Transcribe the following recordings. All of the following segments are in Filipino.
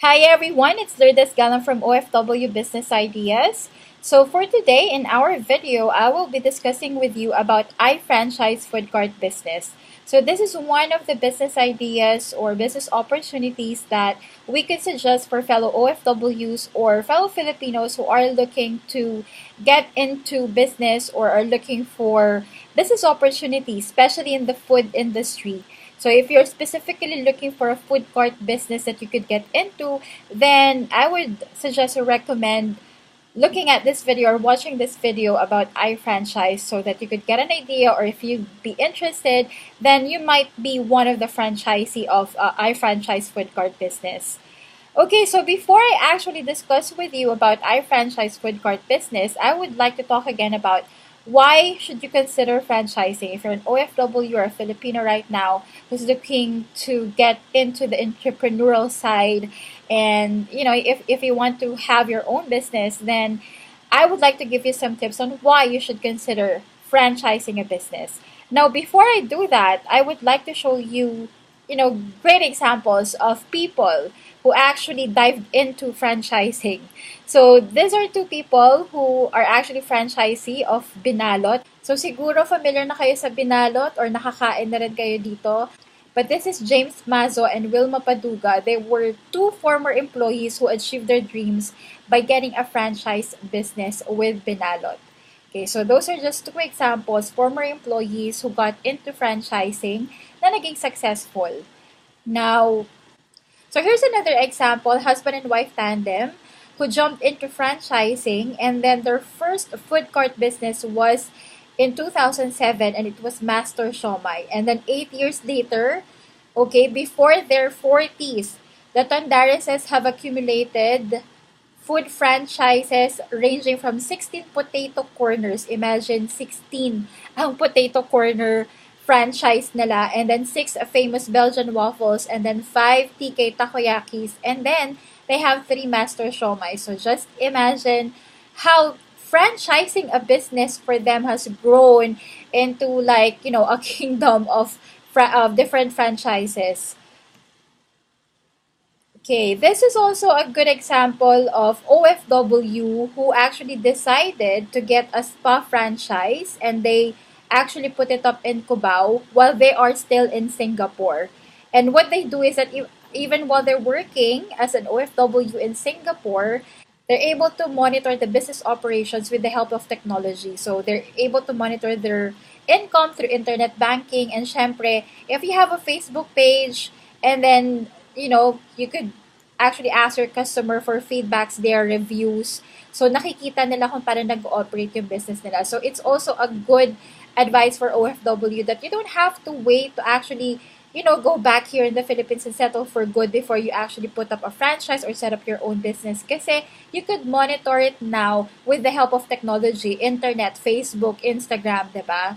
Hi everyone, it's Lourdes Galang from OFW Business Ideas. So for today in our video, I will be discussing with you about Ifranchise food cart business. So this is one of the business ideas or business opportunities that we could suggest for fellow OFWs or fellow Filipinos who are looking to get into business or are looking for business opportunities, especially in the food industry. So if you're specifically looking for a food court business that you could get into, then I would suggest or recommend looking at this video or watching this video about iFranchise so that you could get an idea, or if you'd be interested, then you might be one of the franchisee of iFranchise food court business. Okay, so before I actually discuss with you about iFranchise food court business, I would like to talk again about why should you consider franchising if you're an OFW or a Filipino right now who's looking to get into the entrepreneurial side. And if you want to have your own business, then I would like to give you some tips on why you should consider franchising a business. Now, before I do that, I would like to show you, great examples of people who actually dived into franchising. So these are two people who are actually franchisee of Binalot. So siguro familiar na kayo sa Binalot or nakakain na rin kayo dito. But this is James Mazo and Wilma Paduga. They were two former employees who achieved their dreams by getting a franchise business with Binalot. Okay, so those are just two examples, former employees who got into franchising na naging successful. Now, so here's another example, husband and wife tandem who jumped into franchising, and then their first food court business was in 2007, and it was Master Shomai. And then 8 years later, okay, before their 40s, the Tandarises have accumulated food franchises ranging from 16 potato corners. Imagine 16 ang potato corner franchise nila, and then 6 famous Belgian waffles, and then 5 TK takoyakis, and then they have 3 master shomai. So just imagine how franchising a business for them has grown into a kingdom of different franchises. Okay, this is also a good example of OFW who actually decided to get a spa franchise, and they actually put it up in Cubao while they are still in Singapore. And what they do is that even while they're working as an OFW in Singapore, they're able to monitor the business operations with the help of technology. So they're able to monitor their income through internet banking. And syempre, if you have a Facebook page, and then you could actually ask your customer for feedbacks, their reviews. So nakikita nila kung paano nag-ooperate yung business nila. So it's also a good advice for OFW that you don't have to wait to actually go back here in the Philippines and settle for good before you actually put up a franchise or set up your own business. Kasi you could monitor it now with the help of technology, internet, Facebook, Instagram, diba?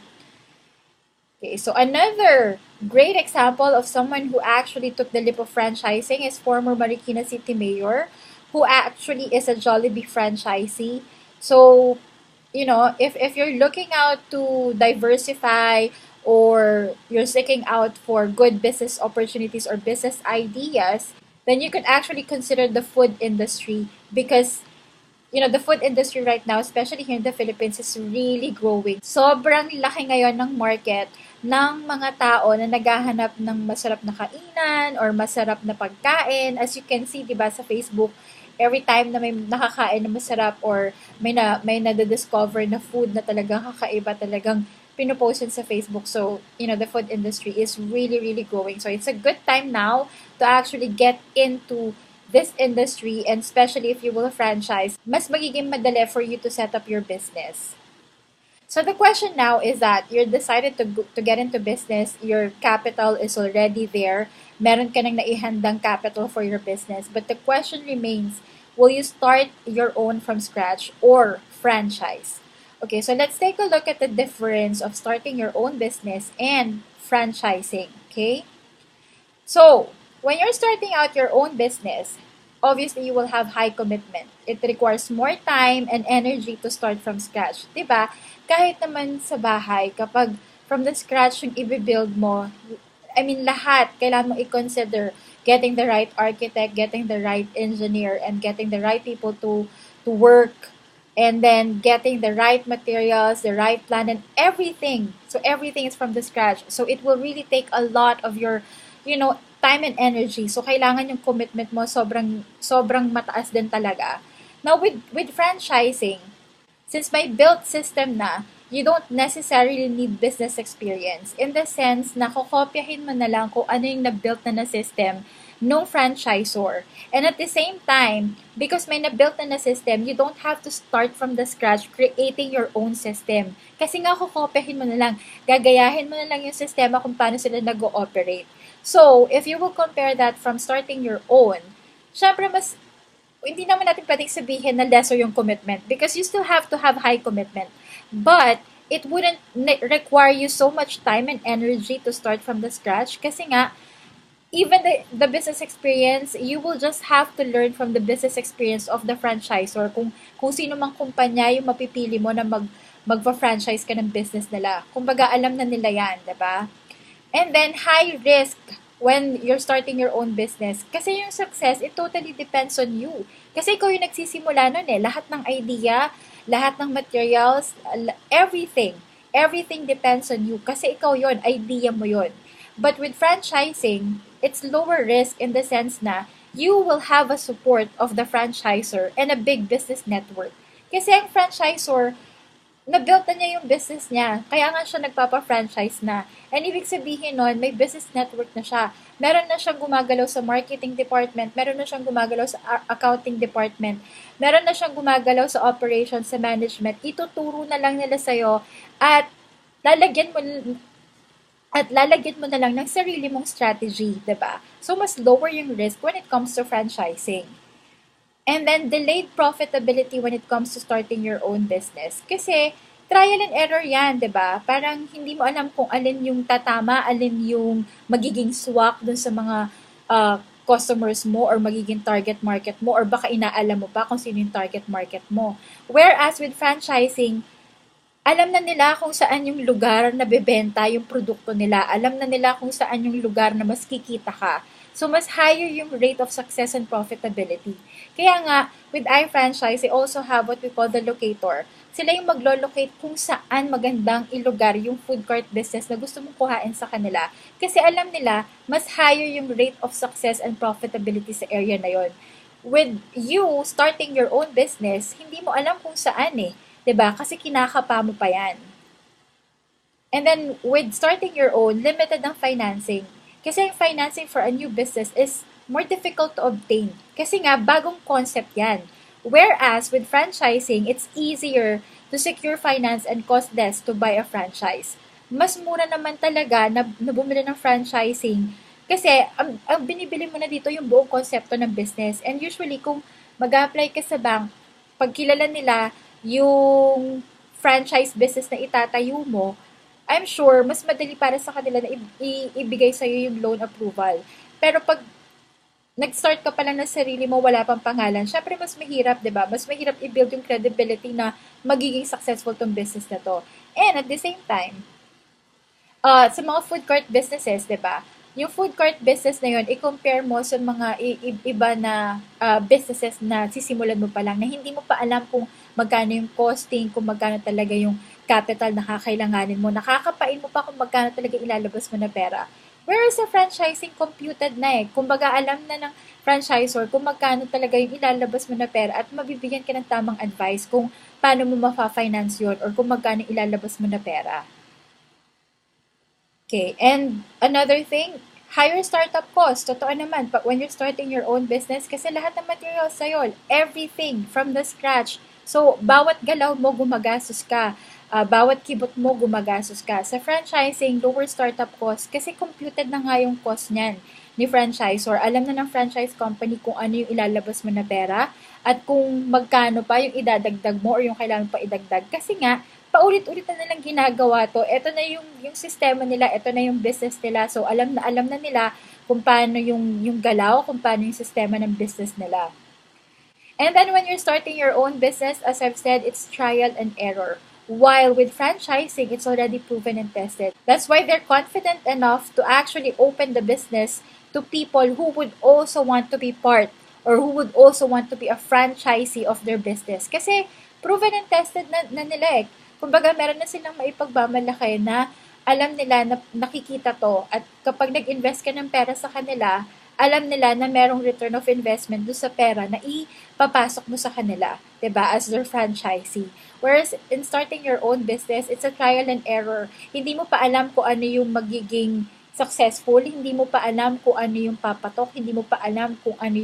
Okay, so another great example of someone who actually took the leap of franchising is former Marikina City Mayor, who actually is a Jollibee franchisee. So, if you're looking out to diversify, or you're seeking out for good business opportunities or business ideas, then you could actually consider the food industry, because the food industry right now, especially here in the Philippines, is really growing. Sobrang laki ngayon ng market ng mga tao na naghahanap ng masarap na kainan or masarap na pagkain. As you can see, diba, sa Facebook, every time na may nakakain na masarap or may nadidiscover na food na talagang kakaiba, talagang pinupost yun sa Facebook. So, the food industry is really, really growing. So, it's a good time now to actually get into this industry, and especially if you will franchise, mas magiging madali for you to set up your business. So the question now is that you're decided to get into business, your capital is already there, meron ka nang naihandang capital for your business, but the question remains, will you start your own from scratch or franchise? Okay, so let's take a look at the difference of starting your own business and franchising, okay? So, when you're starting out your own business, obviously you will have high commitment. It requires more time and energy to start from scratch. Diba? Kahit naman sa bahay, kapag from the scratch yung i-build mo, I mean, lahat, kailangan mo i-consider getting the right architect, getting the right engineer, and getting the right people to work, and then getting the right materials, the right plan, and everything. So everything is from the scratch. So it will really take a lot of your, time and energy. So kailangan yung commitment mo sobrang sobrang mataas din talaga. Now with franchising, since may built system na, you don't necessarily need business experience. In the sense na kokopyahin mo na lang kung ano yung na-built na system nung franchisor. And at the same time, because may na-built na system, you don't have to start from the scratch creating your own system. Kasi nga kokopyahin mo na lang, gagayahin mo na lang yung sistema kung paano sila nag-ooperate. So, if you will compare that from starting your own, syempre mas hindi naman natin pwedeng sabihin na lesser yung commitment because you still have to have high commitment. But it wouldn't require you so much time and energy to start from the scratch kasi nga, even the business experience, you will just have to learn from the business experience of the franchisor kung sino mang kumpanya yung mapipili mo na magpa-franchise ka ng business nila. Kumbaga, alam na nila yan, diba? And then, high risk when you're starting your own business. Kasi yung success, it totally depends on you. Kasi ikaw yung nagsisimula nun eh. Lahat ng idea, lahat ng materials, everything. Everything depends on you. Kasi ikaw yon, idea mo yon. But with franchising, it's lower risk in the sense na you will have a support of the franchisor and a big business network. Kasi ang franchisor, na-built na niya yung business niya. Kaya nga siya nagpapa-franchise na. And ibig sabihin nun, may business network na siya. Meron na siyang gumagalaw sa marketing department, meron na siyang gumagalaw sa accounting department, meron na siyang gumagalaw sa operations, sa management. Ituturo na lang nila sa'yo at lalagyan mo na lang ng sarili mong strategy, 'di ba? So mas lower yung risk when it comes to franchising. And then, delayed profitability when it comes to starting your own business. Kasi, trial and error yan, di ba? Parang hindi mo alam kung alin yung tatama, alin yung magiging swak dun sa mga customers mo or magiging target market mo or baka inaalam mo pa kung sino yung target market mo. Whereas with franchising, alam na nila kung saan yung lugar na bebenta yung produkto nila. Alam na nila kung saan yung lugar na mas kikita ka. So, mas higher yung rate of success and profitability. Kaya nga, with iFranchise, they also have what we call the locator. Sila yung maglo-locate kung saan magandang ilugar yung food court business na gusto mong kuhain sa kanila. Kasi alam nila, mas higher yung rate of success and profitability sa area na yon. With you starting your own business, hindi mo alam kung saan eh. 'Di ba? Kasi kinakapa mo pa yan. And then, with starting your own, limited ang financing. Kasi yung financing for a new business is more difficult to obtain. Kasi nga, bagong concept yan. Whereas, with franchising, it's easier to secure finance and cost less to buy a franchise. Mas mura naman talaga na bumili ng franchising kasi ang binibili mo na dito yung buong konsepto ng business. And usually, kung mag-apply ka sa bank, pag kilala nila yung franchise business na itatayo mo, I'm sure, mas madali para sa kanila na ibigay sa'yo yung loan approval. Pero pag nag-start ka pa lang ng sarili mo, wala pang pangalan, syempre mas mahirap, di ba? Mas mahirap i-build yung credibility na magiging successful tong business na to. And at the same time, sa mga food court businesses, di ba? Yung food court business na yun, i-compare mo sa mga iba na businesses na sisimulan mo pa lang na hindi mo pa alam kung magkano yung costing, kung magkano talaga yung capital na kakailanganin mo. Nakakapain mo pa kung magkano talaga ilalabas mo na pera. Whereas sa franchising, computed na eh. Kumbaga, alam na ng franchisor kung magkano talaga yung ilalabas mo na pera at mabibigyan ka ng tamang advice kung paano mo mafa-finance yun or kung magkano ilalabas mo na pera. Okay, and another thing, higher startup cost. Totoo naman, but when you're starting your own business, kasi lahat ng materials sa'yo, everything from the scratch. So, bawat galaw mo gumagastos ka. Bawat kibot mo gumagastos ka. Sa franchising, lower startup cost kasi computed na nga yung cost niyan ni franchisor. Alam na ng franchise company kung ano yung ilalabas mo na pera at kung magkano pa yung idadagdag mo or yung kailangan pa idagdag. Kasi nga, paulit-ulit na nilang ginagawa to. Ito na yung sistema nila, ito na yung business nila. So, alam na nila kung paano yung galaw, kung paano yung sistema ng business nila. And then when you're starting your own business, as I've said, it's trial and error. While with franchising, it's already proven and tested. That's why they're confident enough to actually open the business to people who would also want to be part or who would also want to be a franchisee of their business. Kasi proven and tested na nila eh. Kumbaga, meron na silang maipagmamalaki na alam nila na nakikita to at kapag nag-invest ka ng pera sa kanila, alam nila na merong return of investment do sa pera na ipapasok mo sa kanila, 'di ba, as their franchisee. Whereas in starting your own business, it's a trial and error. Hindi mo pa alam kung ano yung magiging successful, hindi mo pa alam kung ano yung papatok, hindi mo pa alam kung ano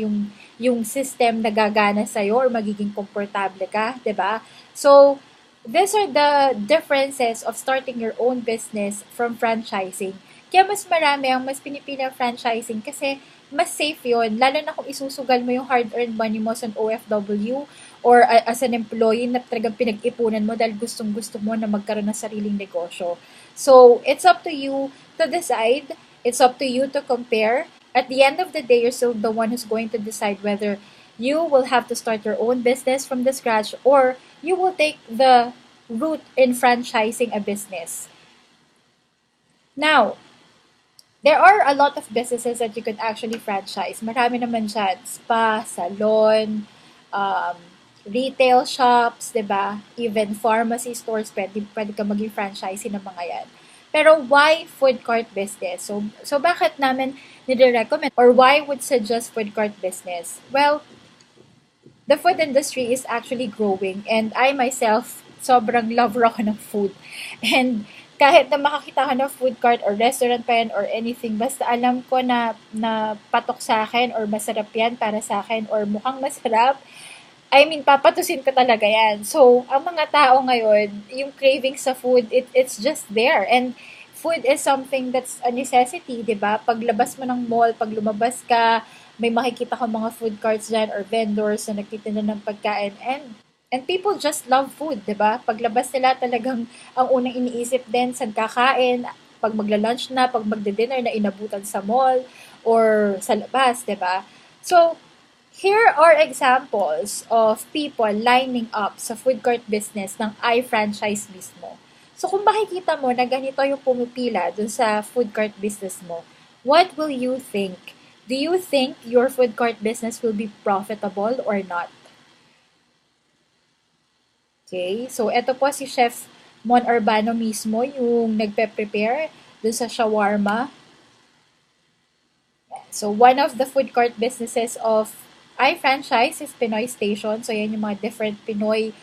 yung system na gagana sa or magiging komportable ka, 'di ba? So, these are the differences of starting your own business from franchising. Kaya mas marami ang mas pinipili ang franchising kasi mas safe yun, lalo na kung isusugal mo yung hard-earned money mo sa OFW or as an employee na talagang pinag-ipunan mo dahil gustong-gusto mo na magkaroon ng sariling negosyo. So, it's up to you to decide. It's up to you to compare. At the end of the day, you're still the one who's going to decide whether you will have to start your own business from the scratch or you will take the route in franchising a business. Now, there are a lot of businesses that you could actually franchise. Marami naman dyan. Spa, salon, um, retail shops, 'di ba? Even pharmacy stores, pwede ka maging franchisee ng mga yan. Pero why food cart business? So bakit namin nire-recommend or why would suggest food cart business? Well, the food industry is actually growing and I myself, sobrang lover ako ng food. And kahit na makakita ko ng food cart or restaurant pa yan or anything, basta alam ko na patok sa akin or masarap yan para sa akin or mukhang masarap, I mean, papatusin ko talaga yan. So, ang mga tao ngayon, yung craving sa food, it's just there. And food is something that's a necessity, di ba? Paglabas mo ng mall, pag lumabas ka, may makikita ka mga food carts dyan or vendors na nagtitinda ng pagkain. And people just love food, di ba? Paglabas nila talagang ang unang iniisip din saan kakain, pag magla-lunch na, pag magde-dinner na inabutan sa mall or sa labas, di ba? So, here are examples of people lining up sa food court business ng iFranchise mismo. So, kung makikita mo na ganito yung pumipila dun sa food court business mo, what will you think? Do you think your food court business will be profitable or not? Okay, so ito po si Chef Mon Urbano mismo yung nagpe-prepare dun sa shawarma. So, one of the food court businesses of iFranchise is Pinoy Station. So, yan yung mga different Pinoy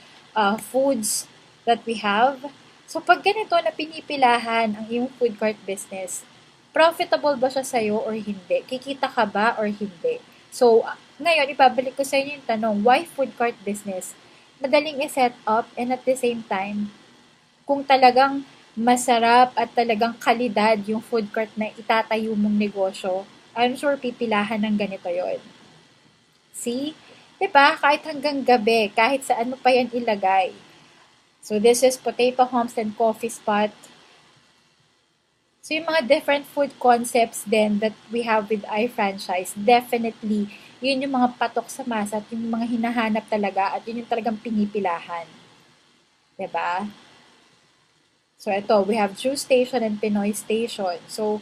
foods that we have. So, pag ganito na pinipilahan ang iyong food court business, profitable ba siya sa'yo or hindi? Kikita ka ba or hindi? So, ngayon, ibabalik ko sa inyo yung tanong, why food court business? Madaling i-set up and at the same time, kung talagang masarap at talagang kalidad yung food court na itatayo mong negosyo, I'm sure pipilahan ng ganito yon. See? Diba? Kahit hanggang gabi, kahit saan mo pa yan ilagay. So, this is Potato Humps and Coffee Spot. So, yung mga different food concepts then that we have with iFranchise, definitely, yun yung mga patok sa masa at yung mga hinahanap talaga at yun yung talagang pinipilahan. Diba? So, ito, we have Juice Station and Pinoy Station. So,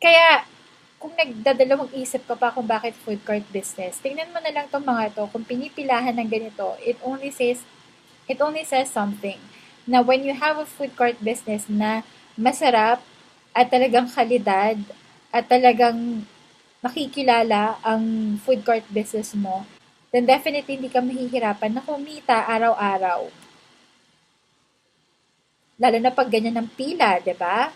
kaya, kung nagdadalawang isip ka pa kung bakit food court business, tingnan mo na lang itong mga to. Kung pinipilahan ng ganito, it only says something. Na when you have a food court business na masarap at talagang kalidad at talagang makikilala ang food court business mo, then definitely hindi ka mahihirapan na kumita araw-araw. Lalo na pag ganyan ng pila, di ba?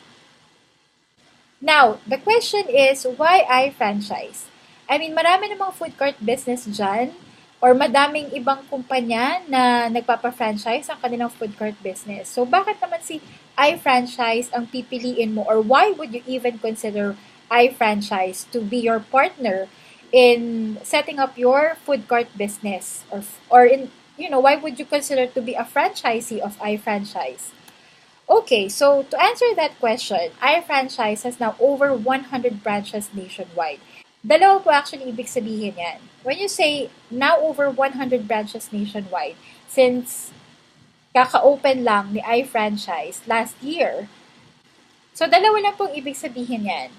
Now, the question is, why iFranchise? I mean, marami namang food court business dyan or madaming ibang kumpanya na nagpapa-franchise ang kanilang food court business. So, bakit naman si iFranchise ang pipiliin mo or why would you even consider iFranchise to be your partner in setting up your food court business or in, why would you consider to be a franchisee of iFranchise? Okay, so to answer that question, iFranchise has now over 100 branches nationwide. Dalawa po actually ibig sabihin yan. When you say now over 100 branches nationwide, since kaka-open lang ni Ifranchise last year. So, dalawa lang pong ibig sabihin yan.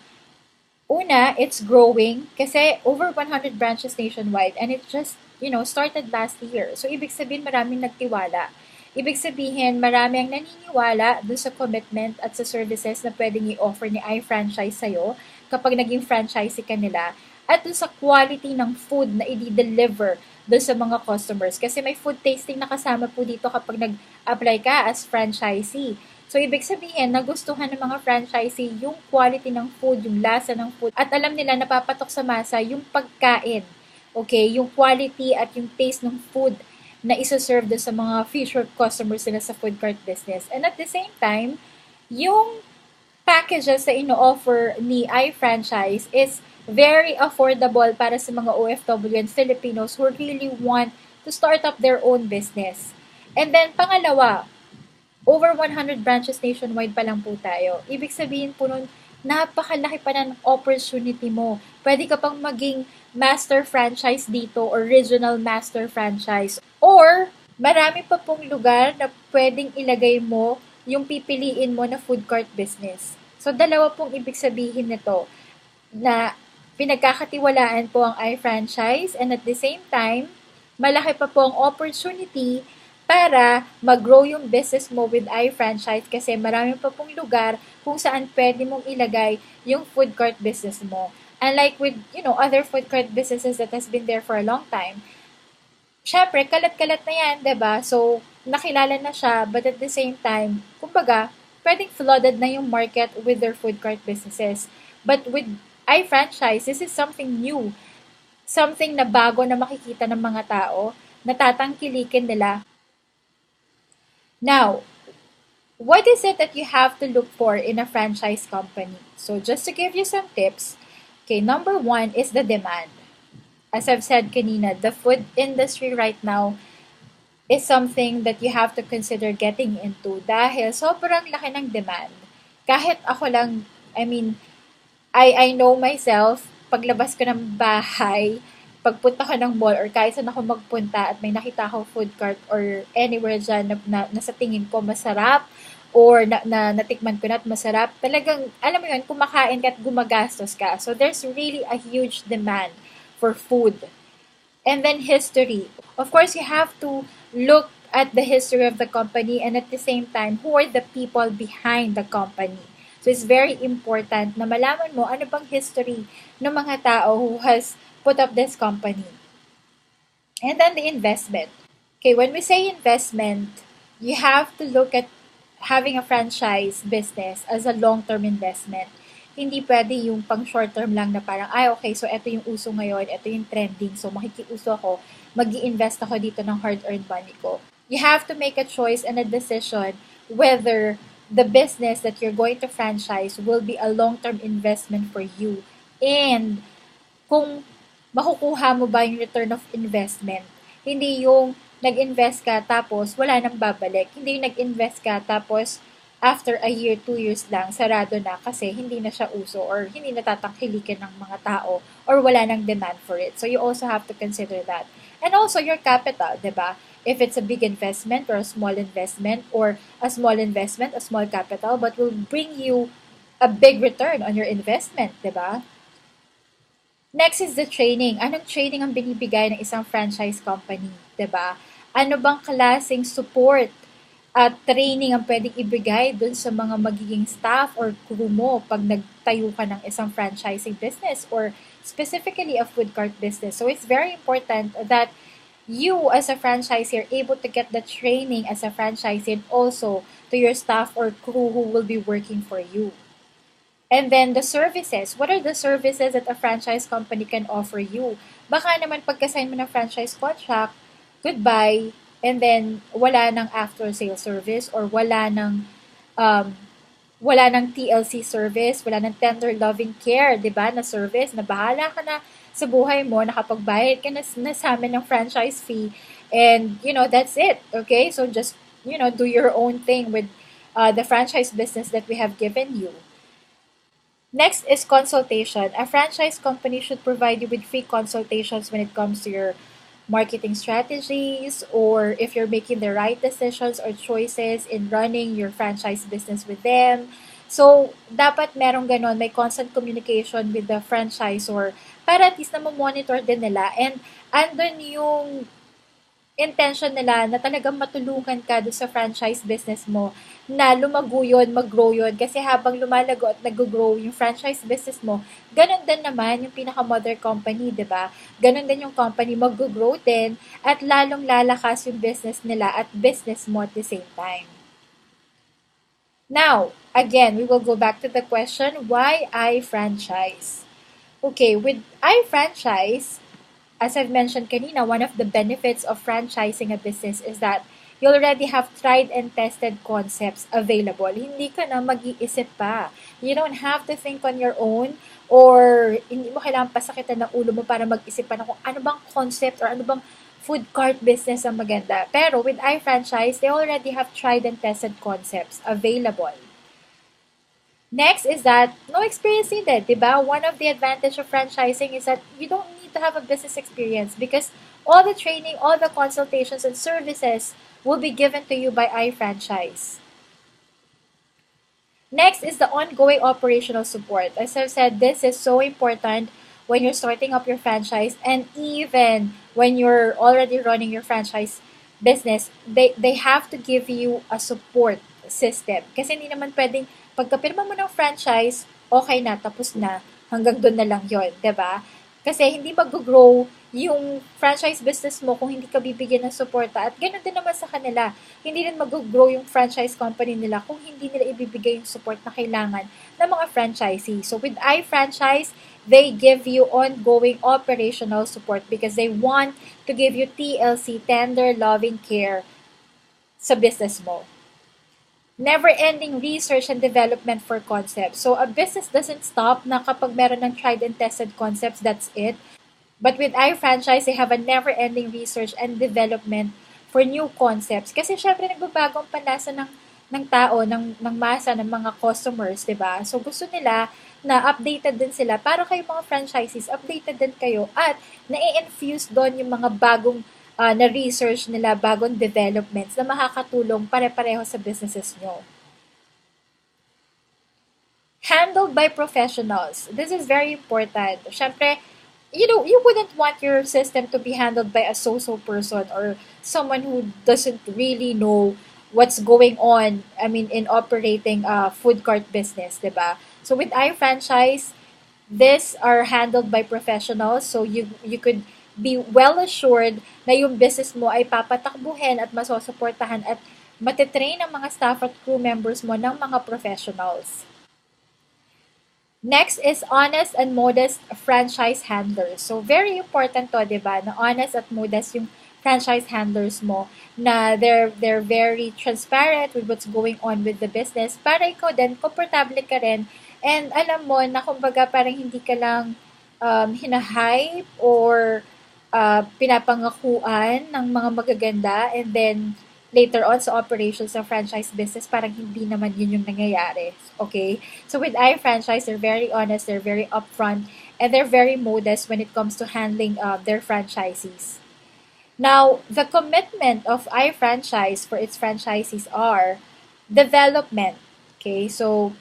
Una, it's growing kasi over 100 branches nationwide and it just, started last year. So, ibig sabihin maraming nagtiwala. Ibig sabihin marami ang naniniwala doon sa commitment at sa services na pwedeng i-offer ni iFranchise sa'yo kapag naging franchisee ka nila at doon sa quality ng food na i-deliver doon sa mga customers. Kasi may food tasting na kasama po dito kapag nag-apply ka as franchisee. So, ibig sabihin, nagustuhan ng mga franchisee yung quality ng food, yung lasa ng food, at alam nila napapatok sa masa yung pagkain. Okay? Yung quality at yung taste ng food na isa-serve doon sa mga future customers nila sa food cart business. And at the same time, yung packages na ino-offer ni iFranchise is very affordable para sa mga OFW and Filipinos who really want to start up their own business. And then, pangalawa, over 100 branches nationwide pa lang po tayo. Ibig sabihin po nun, napakalaki pa ng opportunity mo. Pwede ka pang maging master franchise dito or regional master franchise. Or, marami pa pong lugar na pwedeng ilagay mo yung pipiliin mo na food cart business. So, dalawa pong ibig sabihin nito na pinagkakatiwalaan po ang iFranchise and at the same time, malaki pa po ang opportunity para mag-grow yung business mo with iFranchise kasi marami pa pong lugar kung saan pwede mong ilagay yung food cart business mo. Unlike with, other food cart businesses that has been there for a long time, syempre, kalat-kalat na yan, 'di ba? So, nakilala na siya, but at the same time, kumbaga, pwedeng flooded na yung market with their food cart businesses. But with iFranchise, this is something new. Something na bago na makikita ng mga tao, natatangkilikin nila. Now, what is it that you have to look for in a franchise company? So, just to give you some tips, okay, number one is the demand. As I've said kanina, the food industry right now is something that you have to consider getting into dahil sobrang laki ng demand. Kahit ako lang, I mean, I know myself, paglabas ko ng bahay, pagpunta ko ng mall or kahit saan ako magpunta at may nakita ako food cart or anywhere dyan na sa tingin ko masarap or natikman ko na at masarap, talagang, alam mo yun, kumakain ka at gumagastos ka. So, there's really a huge demand for food. And then history. Of course, you have to look at the history of the company and at the same time, who are the people behind the company. So, it's very important na malaman mo ano bang history ng mga tao who has put up this company. And then the investment. Okay, when we say investment, you have to look at having a franchise business as a long-term investment. Hindi pwede yung pang short-term lang na parang, okay, so ito yung uso ngayon, ito yung trending, so makikiuso ako, mag-i-invest ako dito ng hard-earned money ko. You have to make a choice and a decision whether the business that you're going to franchise will be a long-term investment for you. And kung makukuha mo ba yung return of investment. Hindi yung nag-invest ka tapos wala nang babalik. Hindi yung nag-invest ka tapos after a year, 2 years lang, sarado na kasi hindi na siya uso or hindi natatangkilikin ng mga tao or wala nang demand for it. So you also have to consider that. And also your capital, di ba? If it's a big investment or a small investment or a small investment, a small capital, but will bring you a big return on your investment, di ba? Next is the training. Anong training ang binibigay ng isang franchise company, 'di ba? Ano bang klaseng support at training ang pwedeng ibigay dun sa mga magiging staff or crew mo pag nagtayo ka ng isang franchising business or specifically a food cart business. So it's very important that you as a franchisee are able to get the training as a franchisee and also to your staff or crew who will be working for you. And then the services. What are the services that a franchise company can offer you? Baka naman pagka-sign mo ng franchise contract, goodbye, and then wala ng after-sale service or um, wala ng TLC service, wala ng tender loving care, 'di ba? Na service, na bahala ka na sa buhay mo, nakapagbayad ka na sa amin ng franchise fee, and that's it. Okay? So just do your own thing with the franchise business that we have given you. Next is consultation. A franchise company should provide you with free consultations when it comes to your marketing strategies, or if you're making the right decisions or choices in running your franchise business with them. So, dapat merong ganon, may constant communication with the franchisor para at least na monitor din nila. And andun yung intention nila na talagang matulungan ka doon sa franchise business mo na lumago yun, mag-grow yun. Kasi habang lumalago at nag-grow yung franchise business mo, ganun din naman yung pinaka-mother company, di ba? Ganun din yung company, mag-grow din at lalong lalakas yung business nila at business mo at the same time. Now, again, we will go back to the question, why I franchise? Okay, with I franchise, as I've mentioned kanina, one of the benefits of franchising a business is that you already have tried and tested concepts available. Hindi ka na mag-iisip pa. You don't have to think on your own or hindi mo kailangan pasakitan ng ulo mo para mag-isip pa na kung ano bang concept or ano bang food cart business ang maganda. Pero with iFranchise, they already have tried and tested concepts available. Next is that no experience needed, diba? One of the advantage of franchising is that you don't need to have a business experience because all the training, all the consultations and services will be given to you by iFranchise. Next is the ongoing operational support. As I've said, this is so important when you're starting up your franchise and even when you're already running your franchise business, they have to give you a support system. Kasi hindi naman pwedeng pagkapirma mo ng franchise, okay na, tapos na, hanggang doon na lang yon, 'di ba? Kasi hindi mag-grow yung franchise business mo kung hindi ka bibigyan ng suporta. At ganoon din naman sa kanila. Hindi rin mag-grow yung franchise company nila kung hindi nila ibibigay yung support na kailangan ng mga franchisee. So with iFranchise, they give you ongoing operational support because they want to give you TLC, tender loving care sa business mo. Never-ending research and development for concepts. So, a business doesn't stop na kapag meron ng tried and tested concepts, that's it. But with iFranchise, they have a never-ending research and development for new concepts. Kasi syempre, nagbabago ang panlasa ng tao, ng masa, ng mga customers, di ba? So, gusto nila na updated din sila para kayo mga franchisees, updated din kayo at na-infuse doon yung mga bagong na-research nila, bagong developments na makakatulong pare-pareho sa businesses nyo. Handled by professionals. This is very important. Syempre, you wouldn't want your system to be handled by a so-so person or someone who doesn't really know what's going on, I mean, in operating a food cart business, diba? So with iFranchise, these are handled by professionals. So you could be well assured na yung business mo ay papatakbuhin at masusuportahan at matitrain ang mga staff at crew members mo ng mga professionals. Next is honest and modest franchise handlers. So, very important to, di ba, na honest at modest yung franchise handlers mo, na they're very transparent with what's going on with the business para ikaw din, komportable ka rin, and alam mo na kumbaga parang hindi ka lang hinahype or pinapangakuan ng mga magaganda and then later on sa operations ng franchise business, parang hindi naman yun yung nangyayari. Okay? So with iFranchise, they're very honest, they're very upfront, and they're very modest when it comes to handling their franchisees. Now, the commitment of iFranchise for its franchisees are development. Okay? So,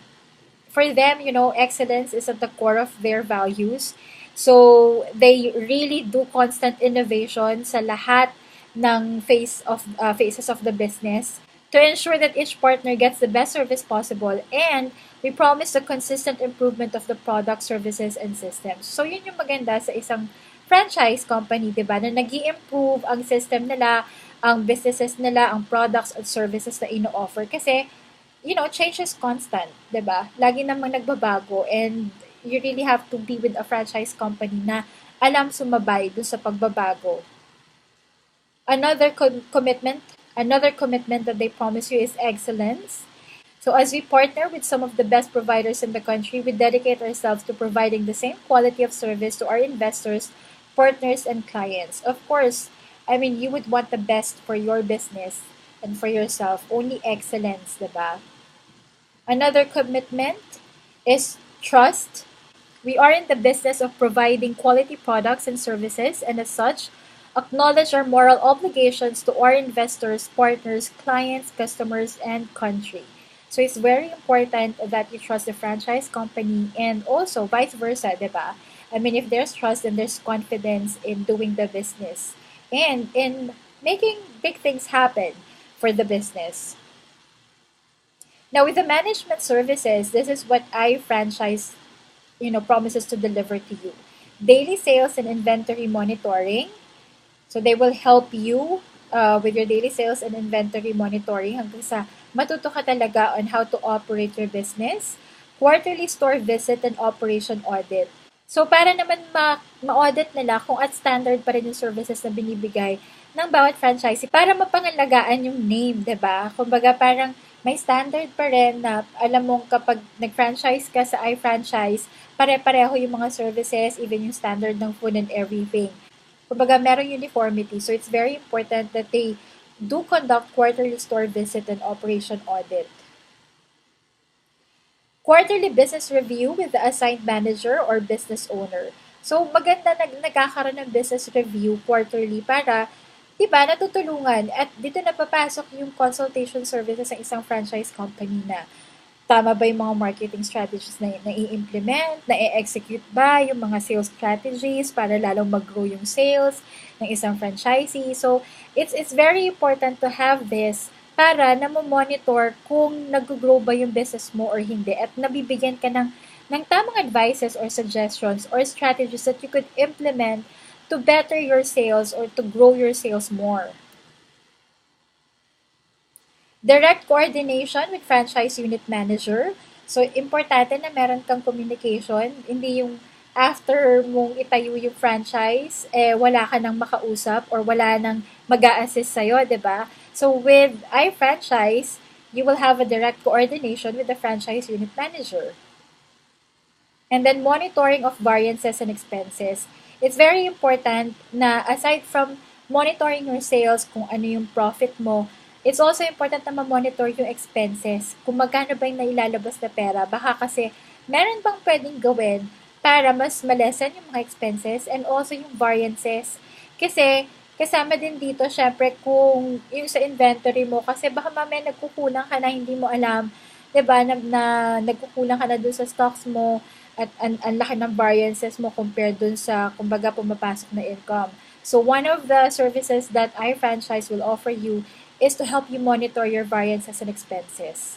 for them, excellence is at the core of their values. So, they really do constant innovation sa lahat ng phases of the business to ensure that each partner gets the best service possible, and we promise the consistent improvement of the product, services, and systems. So, yun yung maganda sa isang franchise company, di ba? Na nag-i-improve ang system nila, ang businesses nila, ang products at services na ino-offer. Kasi, change is constant, di ba? Lagi namang nagbabago, and you really have to be with a franchise company na alam sumabay dun sa pagbabago. Another commitment that they promise you is excellence. So as we partner with some of the best providers in the country, we dedicate ourselves to providing the same quality of service to our investors, partners, and clients. Of course, I mean, you would want the best for your business and for yourself. Only excellence, diba? Another commitment is trust. We are in the business of providing quality products and services, and as such, acknowledge our moral obligations to our investors, partners, clients, customers, and country. So it's very important that you trust the franchise company and also vice versa, diba? I mean, if there's trust, then there's confidence in doing the business and in making big things happen for the business. Now, with the management services, this is what iFranchise, promises to deliver to you. Daily sales and inventory monitoring. So they will help you with your daily sales and inventory monitoring hanggang sa matuto ka talaga on how to operate your business. Quarterly store visit and operation audit. So, para naman ma-audit nila kung at standard pa rin yung services na binibigay ng bawat franchisee para mapangalagaan yung name, 'di ba? Kumbaga parang may standard pa rin na alam mong kapag nag-franchise ka sa iFranchise, pare-pareho yung mga services, even yung standard ng food and everything. Kumbaga merong uniformity. So, it's very important that they do conduct quarterly store visit and operation audit. Quarterly business review with the assigned manager or business owner. So, maganda nagkakaroon ng business review quarterly para, di ba, natutulungan at dito na papasok yung consultation services ng isang franchise company na tama ba yung mga marketing strategies na i-implement, na-execute ba yung mga sales strategies para lalong mag-grow yung sales ng isang franchisee. So, it's very important to have this para na monitor kung nag-grow ba yung business mo or hindi at nabibigyan ka ng tamang advices or suggestions or strategies that you could implement to better your sales or to grow your sales more. Direct coordination with franchise unit manager. So, importante na meron kang communication. Hindi yung after mong itayo yung franchise, wala ka nang makausap or wala nang mag-a-assist sa'yo, di ba? So, with iFranchise, you will have a direct coordination with the franchise unit manager. And then, monitoring of variances and expenses. It's very important na aside from monitoring your sales, kung ano yung profit mo, it's also important na ma-monitor yung expenses. Kung magkano ba yung nailalabas na pera. Baka kasi meron bang pwedeng gawin para mas malesen yung mga expenses and also yung variances. Kasi kasama din dito, syempre, kung yung sa inventory mo, kasi baka mamaya nagkukulang ka na hindi mo alam, 'di ba, na nagkukulang ka na dun sa stocks mo at ang laki ng variances mo compared dun sa, kumbaga, pumapasok na income. So, one of the services that iFranchise will offer you is to help you monitor your variances and expenses.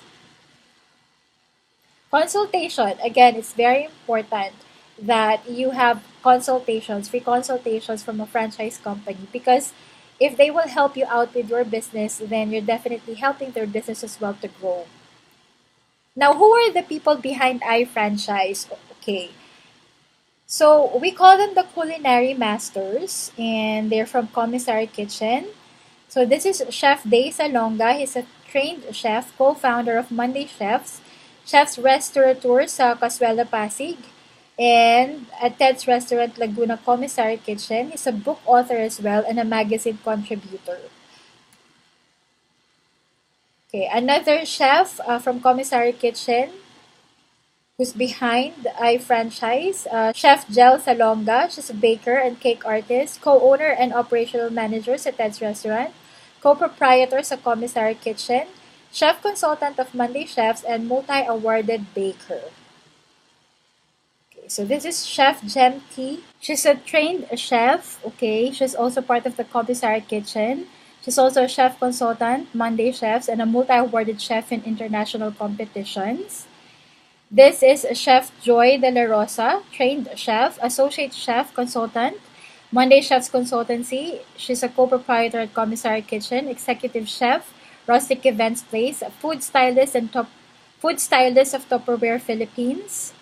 Consultation, again, it's very important that you have consultations, free consultations from a franchise company because if they will help you out with your business, then you're definitely helping their business as well to grow. Now, who are the people behind iFranchise? Okay. So, we call them the culinary masters and they're from Commissary Kitchen. So, this is Chef Day Salonga. He's a trained chef, co-founder of Monday Chefs, Chef's Restaurateur sa Casuela, Pasig, and at Ted's Restaurant Laguna Commissary Kitchen. He's a book author as well and a magazine contributor. Okay, another chef from Commissary Kitchen who's behind iFranchise, Chef Jel Salonga. She's a baker and cake artist, co-owner and operational manager sa Ted's Restaurant, co-proprietor sa Commissary Kitchen, chef consultant of Monday Chefs, and multi-awarded baker. Okay, so this is Chef Jem T. She's a trained chef, okay? She's also part of the Commissary Kitchen. She's also a chef consultant, Monday Chefs, and a multi-awarded chef in international competitions. This is Chef Joy De La Rosa, trained chef, associate chef, consultant, Monday Chefs Consultancy. She's a co-proprietor at Commissary Kitchen, executive chef, Rustic Events Place, food stylist of Tupperware Philippines.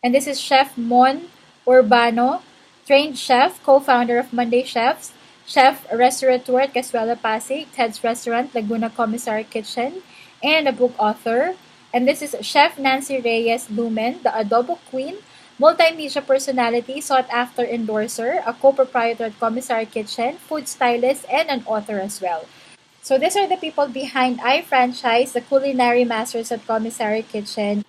And this is Chef Mon Urbano, trained chef, co-founder of Monday Chefs, chef restaurateur at Casuela, Pasig, Ted's Restaurant, Laguna Commissary Kitchen, and a book author. And this is Chef Nancy Reyes Lumen, the Adobo Queen, multimedia personality, sought-after endorser, a co-proprietor at Commissary Kitchen, food stylist, and an author as well. So these are the people behind iFranchise, the culinary masters at Commissary Kitchen.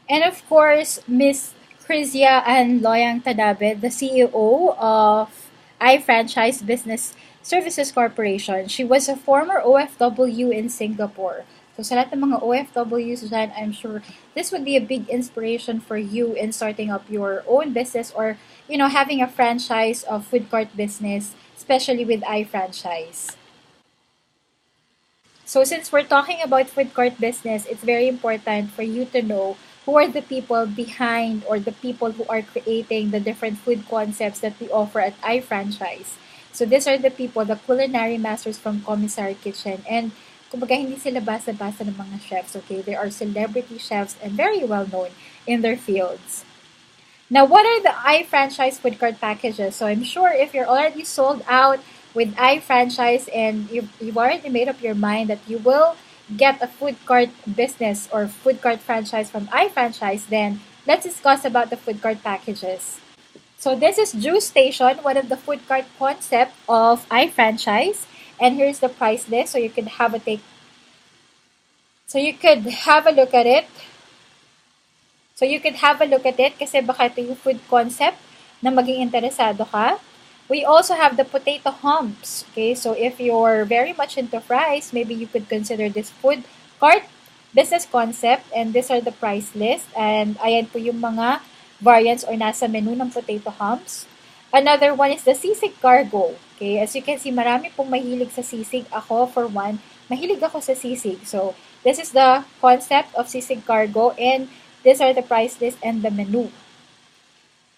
And of course, Miss Crizia and Loyang Tadabe, the CEO of iFranchise Business Services Corporation. She was a former OFW in Singapore. So sa lahat ng mga OFWs dyan, I'm sure this would be a big inspiration for you in starting up your own business or, having a franchise of food court business, especially with iFranchise. So since we're talking about food court business, it's very important for you to know who are the people behind or the people who are creating the different food concepts that we offer at iFranchise. So these are the people, the culinary masters from Commissary Kitchen. And kumbaga hindi sila basa-basa ng mga chefs, okay? They are celebrity chefs and very well known in their fields. Now, what are the iFranchise food cart packages? So I'm sure if you're already sold out with iFranchise and you've already made up your mind that you will get a food cart business or food cart franchise from iFranchise, then let's discuss about the food cart packages. So this is Juice Station, one of the food cart concept of iFranchise. And here's the price list, so you could have a take. So you could have a look at it. Kasi baka ito yung food concept na maging interesado ka. We also have the potato humps. Okay, so if you're very much into fries, maybe you could consider this food cart business concept, and these are the price list. And ayan po yung mga variants or nasa menu ng potato humps. Another one is the sisig cargo. Okay, as you can see, marami pong mahilig sa sisig. Ako, for one, mahilig ako sa sisig. So, this is the concept of sisig cargo, and these are the price list and the menu.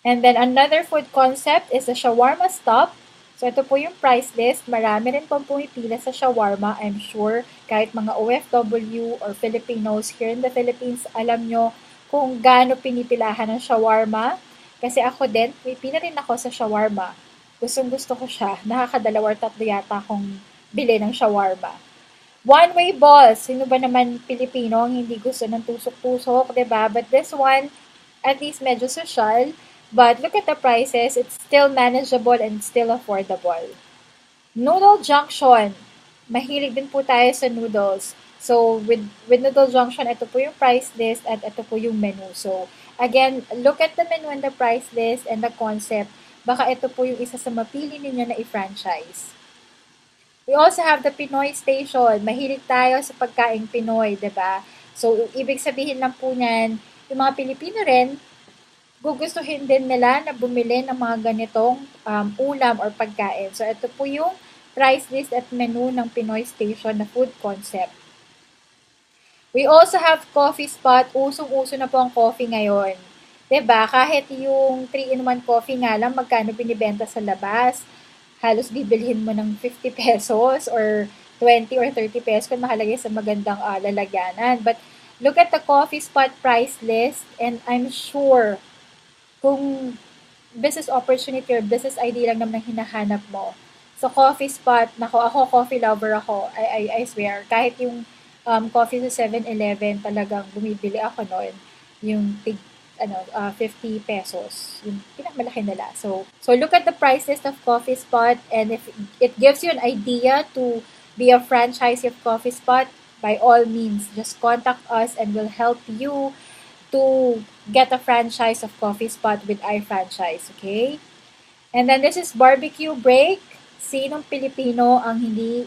And then another food concept is the shawarma stop. So ito po yung price list. Marami rin pong pumipila sa shawarma. I'm sure kahit mga OFW or Filipinos here in the Philippines, alam nyo kung gaano pinipilahan ng shawarma. Kasi ako din, pipila rin ako sa shawarma. Gustong gusto ko siya. Nakakadalawa or tatlo yata akong bili ng shawarma. One-way balls. Sino ba naman Pilipino ang hindi gusto ng tusok-tusok, diba? But this one, at least medyo social. But look at the prices. It's still manageable and still affordable. Noodle Junction. Mahilig din po tayo sa noodles. So, with Noodle Junction, ito po yung price list at ito po yung menu. So, again, look at the menu and the price list and the concept. Baka ito po yung isa sa mapili ninyo na i-franchise. We also have the Pinoy Station. Mahilig tayo sa pagkaing Pinoy, diba? So, ibig sabihin lang po niyan, yung mga Pilipino rin, gugustuhin din nila na bumili ng mga ganitong ulam or pagkain. So, ito po yung price list at menu ng Pinoy Station na food concept. We also have coffee spot. Usong-uso na po ang coffee ngayon. 'Di ba? Kahit yung 3-in-1 coffee nga lang, magkano binibenta sa labas? Halos bibilhin mo ng 50 pesos or 20 or 30 pesos kung mahalagay sa magandang lalagyanan. But look at the coffee spot price list, and I'm sure kung business opportunity or business idea lang naman ang hinahanap mo. So, coffee spot, ako coffee lover ako. I swear, kahit yung coffee sa 7-Eleven, talagang bumibili ako noon. Yung 50 pesos. Yung pinakamalaki nila. So look at the price list of coffee spot, and if it gives you an idea to be a franchisee of coffee spot, by all means, just contact us and we'll help you to get a franchise of coffee spot with iFranchise, okay? And then this is barbecue break. Sinong Pilipino ang hindi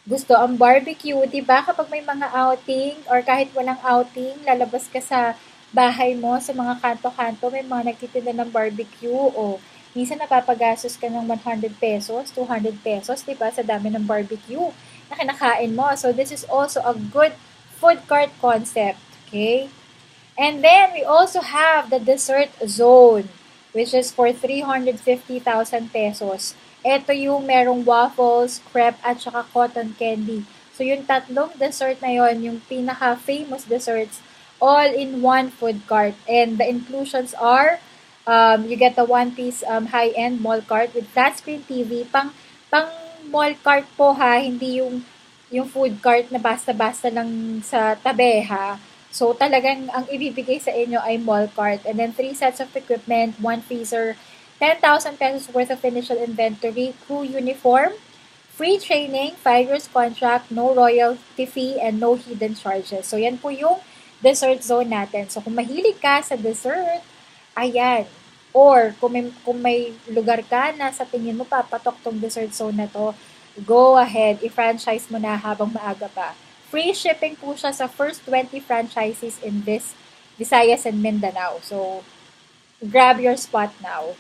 gusto ang barbecue? Diba kapag may mga outing or kahit walang outing, lalabas ka sa bahay mo, sa mga kanto-kanto, may mga nagtitinda ng barbecue o minsan napapagastos ka ng 100 pesos, 200 pesos, diba, sa dami ng barbecue na kinakain mo. So this is also a good food cart concept, okay? And then, we also have the dessert zone, which is for 350,000 pesos. Ito yung merong waffles, crepe, at saka cotton candy. So, yung tatlong dessert na yon, yung pinaka-famous desserts, all in one food cart. And the inclusions are, you get the one-piece high-end mall cart with flat-screen TV. Pang mall cart po ha, hindi yung food cart na basta-basta lang sa tabi ha. So, talagang ang ibibigay sa inyo ay mall cart. And then, 3 sets of equipment, 1 freezer, 10,000 pesos worth of initial inventory, crew uniform, free training, 5 years contract, no royalty fee, and no hidden charges. So, yan po yung dessert zone natin. So, kung mahilig ka sa dessert, ayan. Or kung may lugar ka na sa tingin mo papatok tong dessert zone na to, go ahead, i-franchise mo na habang maaga pa. Free shipping po siya sa first 20 franchises in this Visayas and Mindanao. So, grab your spot now.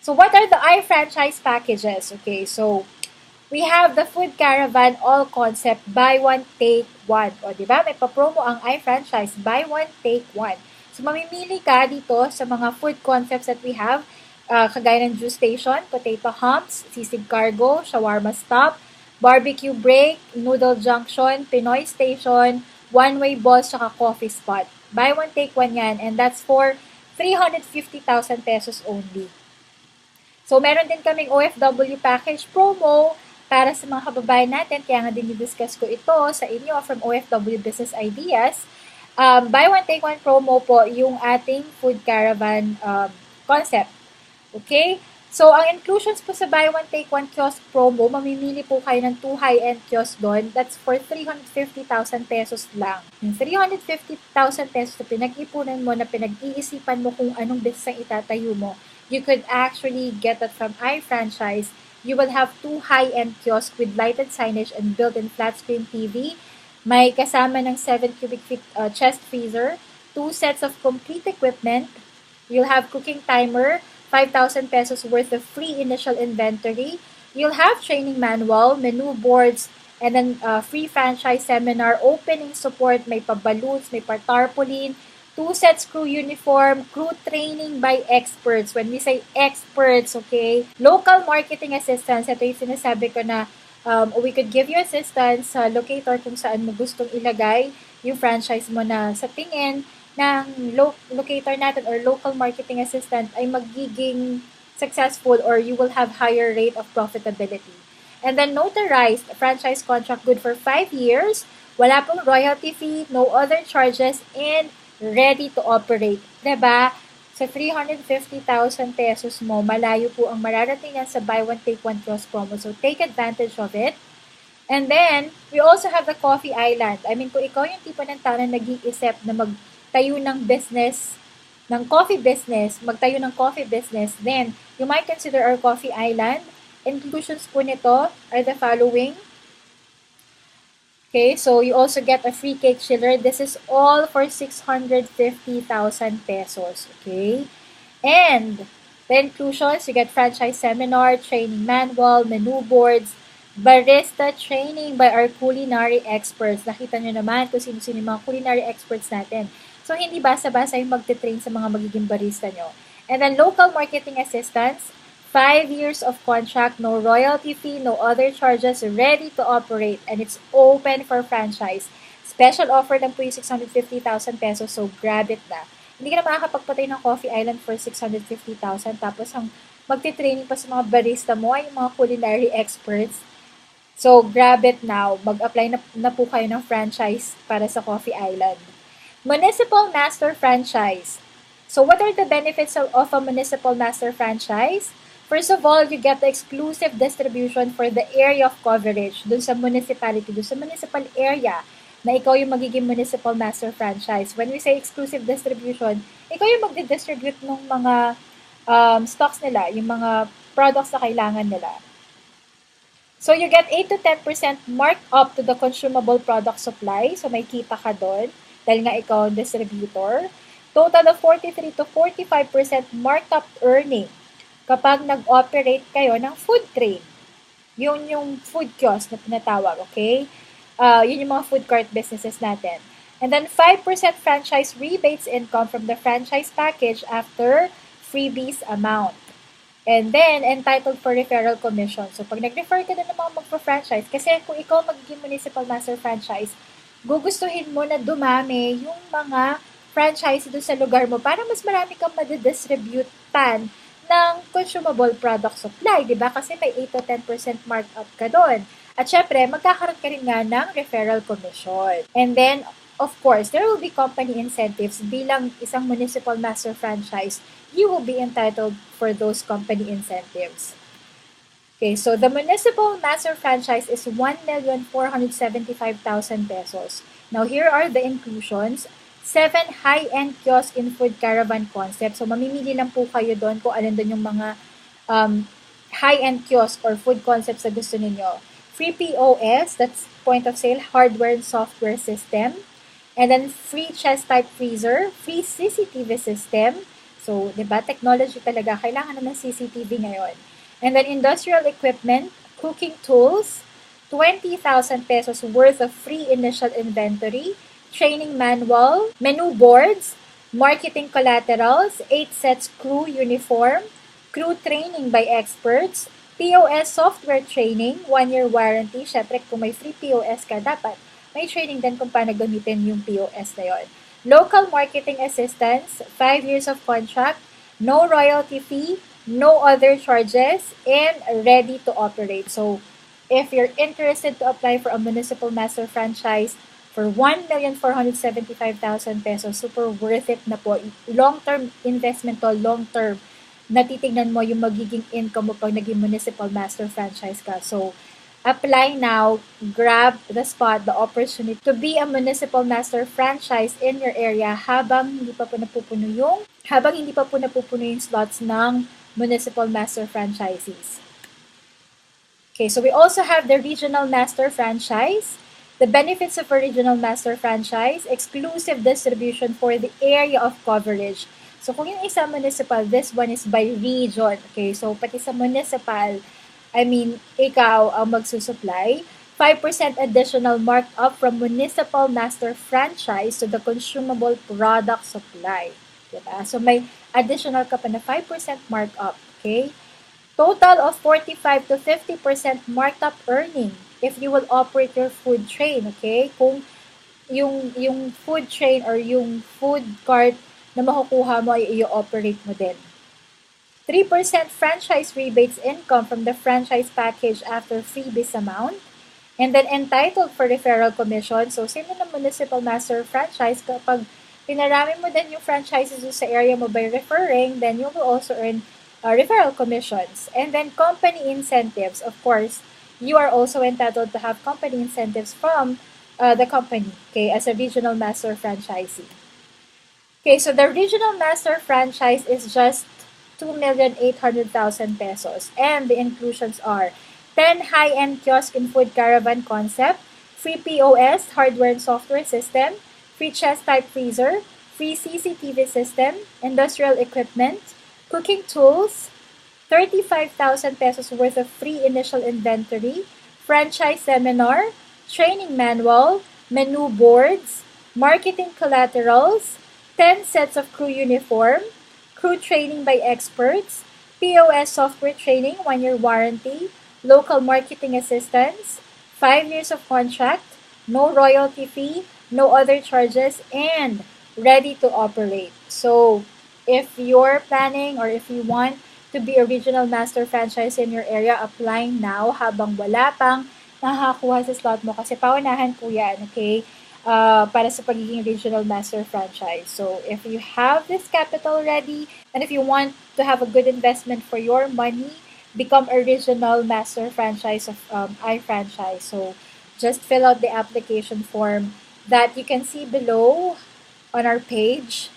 So, what are the iFranchise packages? Okay, so, we have the Food Caravan all concept buy one take one. O di ba? May pa-promo ang iFranchise buy one take one. So mamimili ka dito sa mga food concepts that we have, kagaya ng juice station, potato humps, sisig cargo, shawarma stop, barbecue break, noodle junction, Pinoy station, one-way bus, saka coffee spot. Buy one take one yan, and that's for 350,000 pesos only. So, meron din kaming OFW package promo para sa mga kababayan natin. Kaya nga din i-discuss ko ito sa inyo from OFW Business Ideas. Buy one, take one promo po yung ating food caravan concept. Okay? So, ang inclusions po sa buy one, take one kiosk promo, mamimili po kayo ng 2 high-end kiosk doon. That's for 350,000 pesos lang. Yung 350,000 pesos na pinag-ipunan mo, na pinag-iisipan mo kung anong business ang itatayo mo, you could actually get that from iFranchise. You will have 2 high-end kiosks with lighted signage and built-in flat-screen TV. May kasama ng 7 cubic feet chest freezer, 2 sets of complete equipment. You'll have cooking timer, 5,000 pesos worth of free initial inventory. You'll have training manual, menu boards, and then free franchise seminar, opening support, may pa-balloons, may pa-tarpaulin, 2 sets crew uniform, crew training by experts. When we say experts, okay, local marketing assistance, ito yung sinasabi ko na we could give you assistance sa locator kung saan mo gustong ilagay yung franchise mo na sa tingin ng locator natin or local marketing assistant ay magiging successful or you will have higher rate of profitability. And then notarized franchise contract good for 5 years, wala pong royalty fee, no other charges, and ready to operate. Diba? Sa 350,000 pesos mo, malayo po ang mararating yan sa buy one, take one kiosk promo. So, take advantage of it. And then, we also have the Coffee Island. I mean, kung ikaw yung tipo ng tao na nag-iisip na magtayo ng business, ng coffee business, magtayo ng coffee business, then, you might consider our Coffee Island. Inclusions po nito are the following. Okay, so you also get a free cake chiller. This is all for 650,000 pesos. Okay, and the inclusions, you get franchise seminar, training manual, menu boards, barista training by our culinary experts. Nakita nyo naman kung sino-sino yung mga culinary experts natin. So, hindi basa-basa yung magte-train sa mga magiging barista nyo. And then, local marketing assistance, 5 years of contract, no royalty fee, no other charges, ready to operate, and it's open for franchise. Special offer lang po yung 650,000 pesos, so grab it na. Hindi ka na makakapagpatay ng Coffee Island for 650,000, tapos ang magti-training pa sa mga barista mo ay yung mga culinary experts. So, grab it now. Mag-apply na po kayo ng franchise para sa Coffee Island. Municipal Master Franchise. So, what are the benefits of a Municipal Master Franchise? First of all, you get the exclusive distribution for the area of coverage dun sa municipality, dun sa municipal area na ikaw yung magiging municipal master franchise. When we say exclusive distribution, ikaw yung magdi-distribute ng mga stocks nila, yung mga products na kailangan nila. So, you get 8 to 10% marked up to the consumable product supply. So, may kita ka doon dahil nga ikaw ang distributor. Total of 43 to 45% marked up earning kapag nag-operate kayo ng food train. Yun yung food kiosk na tinatawag, okay? Yun yung mga food cart businesses natin. And then 5% franchise rebates income from the franchise package after freebies amount. And then, entitled for referral commission. So, pag nag-refer ka na ng mga magpa-franchise, kasi kung ikaw magiging municipal master franchise, gugustuhin mo na dumami yung mga franchise doon sa lugar mo para mas marami kang madidistributan ng consumable product supply, di ba? Kasi may 8 to 10% markup ka doon. At syempre, magkakaroon ka rin nga ng referral commission. And then, of course, there will be company incentives bilang isang municipal master franchise. You will be entitled for those company incentives. Okay, so the municipal master franchise is 1,475,000 pesos. Now, here are the inclusions. 7 high-end kiosk in food caravan concept. So, mamimili lang po kayo doon kung alin doon yung mga um, high-end kiosk or food concepts na gusto ninyo. Free POS, that's point of sale, hardware and software system. And then free chest type freezer, free CCTV system. So, di ba, technology talaga, kailangan na ng CCTV ngayon. And then industrial equipment, cooking tools, 20,000 pesos worth of free initial inventory, training manual, menu boards, marketing collaterals, 8 sets crew uniform, crew training by experts, POS software training, 1-year warranty. Syempre, kung may free POS ka, dapat may training din kung paano gamitin yung POS na yon. Local marketing assistance, 5 years of contract, no royalty fee, no other charges, and ready to operate. So, if you're interested to apply for a municipal master franchise for 1,475,000 pesos, super worth it na po. Long-term investment to, long-term. Natitignan mo yung magiging income mo pag naging municipal master franchise ka. So, apply now, grab the spot, the opportunity to be a municipal master franchise in your area habang hindi pa po napupuno yung slots ng municipal master franchisees. Okay, so we also have the regional master franchise. The benefits of a regional master franchise, exclusive distribution for the area of coverage. So kung yung isa municipal, this one is by region. Okay, so pati sa municipal, ikaw ang magsusupply. 5% additional markup from municipal master franchise to the consumable product supply. Diba? So may additional ka pa na 5% markup. Okay? Total of 45 to 50% marked up earning if you will operate your food train. Okay? Kung yung food train or yung food cart na makukuha mo ay i-operate mo din. 3% franchise rebates income from the franchise package after freebies amount. And then entitled for referral commission. So, sino ng municipal master franchise, kapag pinarami mo din yung franchises sa area mo by referring, then you will also earn referral commissions. And then company incentives. Of course, you are also entitled to have company incentives from the company, okay, as a regional master franchisee. Okay, so the regional master franchise is just 2,800,000 pesos. And the inclusions are 10 high-end kiosk in food caravan concept, free POS, hardware and software system, free chest type freezer, free CCTV system, industrial equipment, cooking tools, 35,000 pesos worth of free initial inventory, franchise seminar, training manual, menu boards, marketing collaterals, 10 sets of crew uniform, crew training by experts, POS software training, 1-year warranty, local marketing assistance, 5 years of contract, no royalty fee, no other charges, and ready to operate. So, if you're planning or if you want to be a regional master franchise in your area, apply now habang wala pang nakakuha sa slot mo kasi paunahan po yan, okay? Para sa pagiging regional master franchise. So, if you have this capital ready, and if you want to have a good investment for your money, become a regional master franchise of Ifranchise. So, just fill out the application form that you can see below on our page.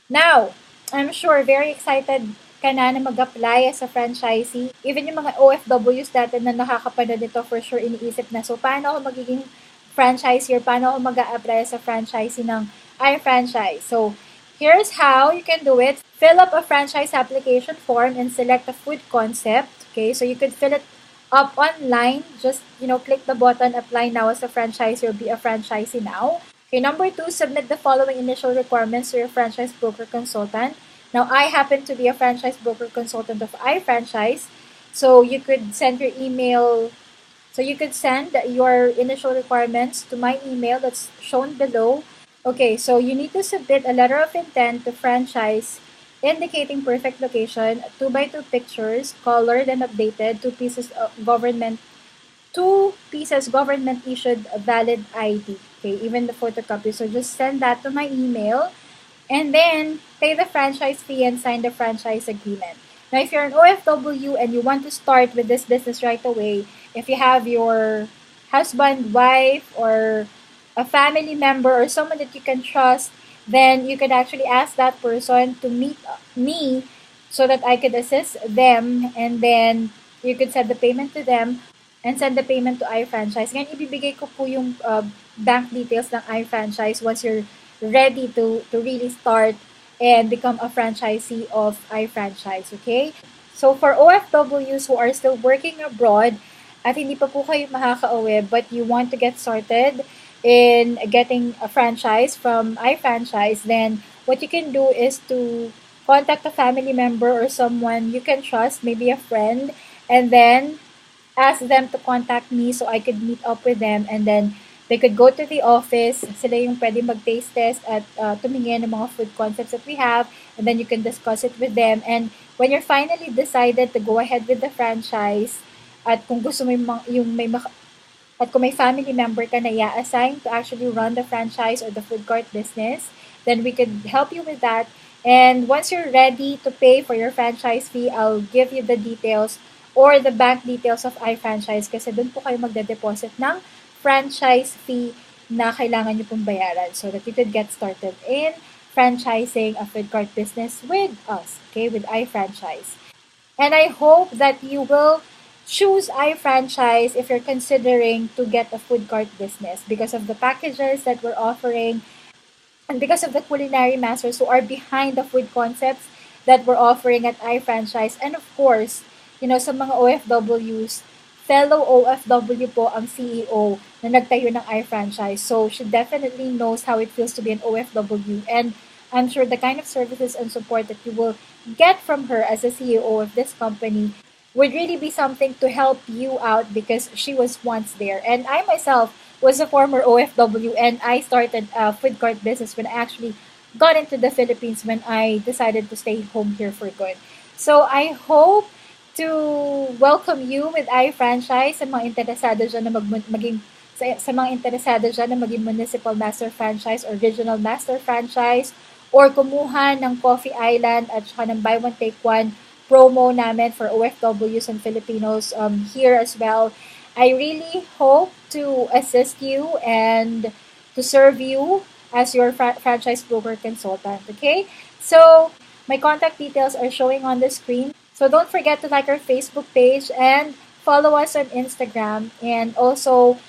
Now, I'm sure very excited ka na mag-apply as a franchisee. Even yung mga OFWs natin na nakakapanood nito, for sure iniisip na, so paano ako magiging franchisee or paano ako mag-a-apply as a franchisee ng Ifranchise? So, here's how you can do it. Fill up a franchise application form and select a food concept. Okay, so you could fill it up online. Just, click the button, apply now as a franchisee or be a franchisee now. Okay, number 2, submit the following initial requirements to your franchise broker consultant. Now, I happen to be a franchise broker consultant of Ifranchise, so you could send your email. So you could send your initial requirements to my email that's shown below. Okay, so you need to submit a letter of intent to franchise indicating perfect location, 2x2 pictures, colored and updated, 2 pieces government issued valid ID. Okay, even the photocopy. So just send that to my email and then pay the franchise fee and sign the franchise agreement. Now, if you're an OFW and you want to start with this business right away, if you have your husband, wife, or a family member or someone that you can trust, then you could actually ask that person to meet me so that I could assist them, and then you could send the payment to them and send the payment to iFranchise. Ngayon, ibibigay ko po yung bank details ng iFranchise once you're ready to really start and become a franchisee of iFranchise, okay? So, for OFWs who are still working abroad at hindi pa po kayo makaka-uwi but you want to get started in getting a franchise from iFranchise, then what you can do is to contact a family member or someone you can trust, maybe a friend, and then ask them to contact me so I could meet up with them, and then they could go to the office. Sila yung pwede mag-taste test at tumingin ng mga food concepts that we have, and then you can discuss it with them. And when you're finally decided to go ahead with the franchise, at kung gusto mo at kung may family member ka na i-assign to actually run the franchise or the food court business, then we could help you with that. And once you're ready to pay for your franchise fee, I'll give you the details or the bank details of iFranchise kasi doon po kayo magde-deposit ng franchise fee na kailangan nyo pong bayaran so that you could get started in franchising a food court business with us, okay, with iFranchise. And I hope that you will choose iFranchise if you're considering to get a food court business because of the packages that we're offering and because of the culinary masters who are behind the food concepts that we're offering at iFranchise. And of course, sa mga OFWs, fellow OFW po ang CEO na nagtayo ng iFranchise. So, she definitely knows how it feels to be an OFW. And I'm sure the kind of services and support that you will get from her as a CEO of this company would really be something to help you out because she was once there. And I myself was a former OFW and I started a food court business when I actually got into the Philippines when I decided to stay home here for good. So I hope to welcome you with iFranchise sa mga interesado dyan na maging sa mga interesado dyan na maging municipal master franchise or regional master franchise or kumuha ng Coffee Island at saka ng buy one take one promo namin for OFWs and Filipinos here as well. I really hope to assist you and to serve you as your franchise broker consultant, okay? So, my contact details are showing on the screen. So, don't forget to like our Facebook page and follow us on Instagram. And also,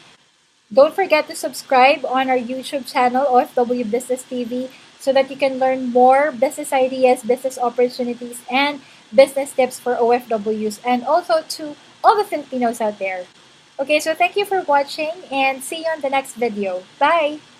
don't forget to subscribe on our YouTube channel, OFW Business TV, so that you can learn more business ideas, business opportunities, and business tips for OFWs and also to all the Filipinos out there. Okay, so thank you for watching and see you on the next video. Bye!